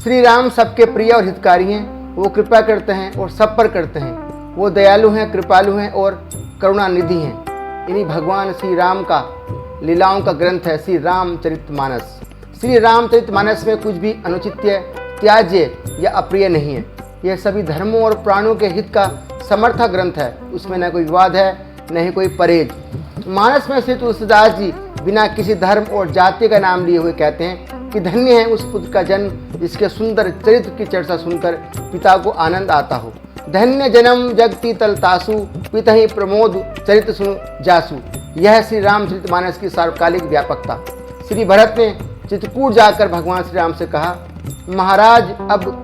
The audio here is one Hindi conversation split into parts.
श्री राम सबके प्रिय और हितकारी हैं। वो कृपा करते हैं और सब पर करते हैं। वो दयालु हैं, कृपालु हैं और करुणानिधि हैं। इन्हीं भगवान श्री राम का लीलाओं का ग्रंथ है श्री रामचरितमानस। श्री रामचरितमानस में कुछ भी अनुचित्य, त्याज्य या अप्रिय नहीं है। यह सभी धर्मों और प्राणों के हित का समर्थक ग्रंथ है। उसमें न कोई विवाद है, न ही कोई परहेज। मानस में श्री तुलसीदास जी बिना किसी धर्म और जाति का नाम लिए हुए कहते हैं कि धन्य है उस पुत्र का जन्म जिसके सुंदर चरित्र की चर्चा सुनकर पिता को आनंद आता हो। धन्य जन्म जगती तलतासु, पिता ही प्रमोद चरित्र सुन जासु। यह श्री रामचरितमानस की सार्वकालिक व्यापकता। श्री भरत ने चित्रकूट जाकर भगवान श्री राम से कहा, महाराज अब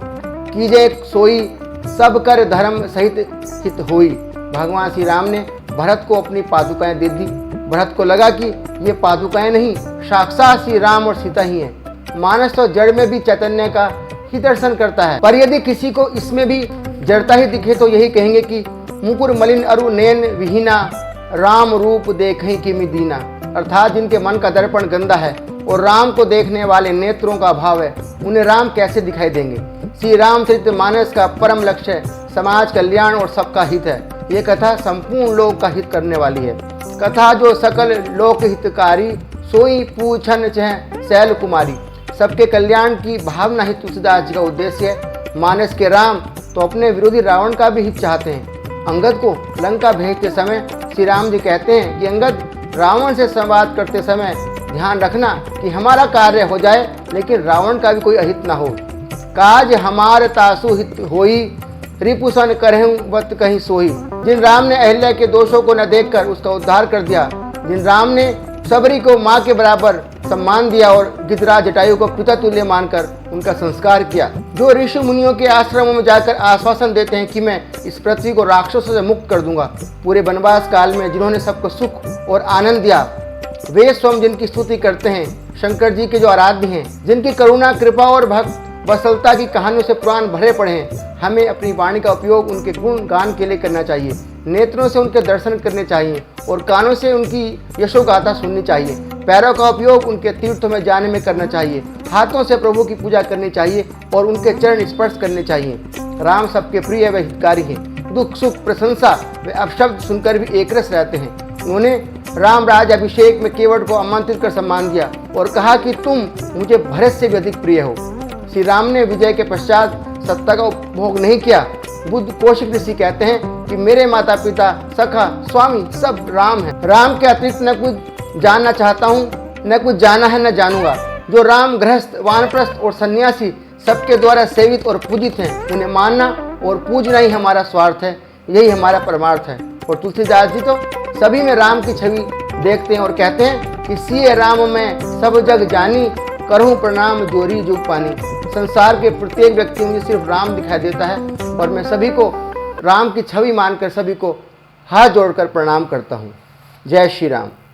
कीजे सोई, सब कर धर्म सहित हित होई। भगवान श्री राम ने भरत को अपनी पादुकाएं दे दी। भरत को लगा कि ये पादुकाएं नहीं, साक्षात श्री राम और सीता ही हैं। मानस तो जड़ में भी चैतन्य का ही दर्शन करता है, पर यदि किसी को इसमें भी जड़ता ही दिखे तो यही कहेंगे कि मुकुर मलिन अरु नयन विहीना, राम रूप देखहि किमि दीना। अर्थात जिनके मन का दर्पण गंदा है और राम को देखने वाले नेत्रों का अभाव है, उन्हें राम कैसे दिखाई देंगे। श्री रामचरितमानस का परम लक्ष्य समाज कल्याण और सबका हित है। ये कथा संपूर्ण लोक का हित करने वाली है। कथा जो सकल लोक हितकारी, सोई पूछन चह शैल कुमारी। सबके कल्याण की भावना ही तुलसीदास जी का उद्देश्य है। मानस के राम तो अपने विरोधी रावण का भी हित चाहते हैं। अंगद को लंका भेजते समय श्री राम जी कहते हैं कि अंगद, रावण से संवाद करते समय ध्यान रखना कि हमारा कार्य हो जाए लेकिन रावण का भी कोई अहित ना हो। काज हमार तासु हित होई, रिपुसन करहूं वत कहीं सोई। जिन राम ने अहिल्या के दोषों को न देखकर उसका उद्धार कर दिया, जिन राम ने सबरी को माँ के बराबर सम्मान दिया और गिरिराज जटायु को पिता तुल्य मानकर उनका संस्कार किया, जो ऋषि मुनियों के आश्रमों में जाकर आश्वासन देते हैं कि मैं इस पृथ्वी को राक्षसों से मुक्त कर दूंगा, पूरे वनवास काल में जिन्होंने सबको सुख और आनंद दिया, वे स्वयं जिनकी स्तुति करते हैं, शंकर जी के जो आराध्य हैं, जिनकी करुणा कृपा और भक्त वत्सलता की कहानियों से पुराण भरे पड़े हैं, हमें अपनी वाणी का उपयोग उनके गुण गान के लिए करना चाहिए। नेत्रों से उनके दर्शन करने चाहिए और कानों से उनकी यशोगाथा सुननी चाहिए। पैरों का उपयोग उनके तीर्थों में जाने में करना चाहिए। हाथों से प्रभु की पूजा करनी चाहिए और उनके चरण स्पर्श करने चाहिए। राम सबके प्रिय व हितकारी हैं। दुख सुख प्रशंसा वे अपशब्द सुनकर भी एकरस रहते हैं। उन्होंने राम राज अभिषेक में केवट को आमंत्रित कर सम्मान दिया और कहा कि तुम मुझे भरत से भी अधिक प्रिय हो। श्री राम ने विजय के पश्चात सत्ता का उपभोग नहीं किया। बुद्ध कौशिक ऋषि कहते हैं कि मेरे माता पिता, सखा, स्वामी सब राम है। राम के अतिरिक्त न कुछ जानना चाहता हूँ, न कुछ जाना है न जानूंगा। जो राम गृहस्थ, वानप्रस्थ और सन्यासी सबके द्वारा सेवित और पूजित हैं, उन्हें मानना और पूजना ही हमारा स्वार्थ है, यही हमारा परमार्थ है। और तुलसीदास जी तो सभी में राम की छवि देखते हैं और कहते हैं कि सिए राम में सब जग जानी, करहूँ प्रणाम जोरी जुग पानी। संसार के प्रत्येक व्यक्ति मुझे सिर्फ राम दिखाई देता है और मैं सभी को राम की छवि मानकर सभी को हाथ जोड़कर प्रणाम करता हूँ। जय श्री राम।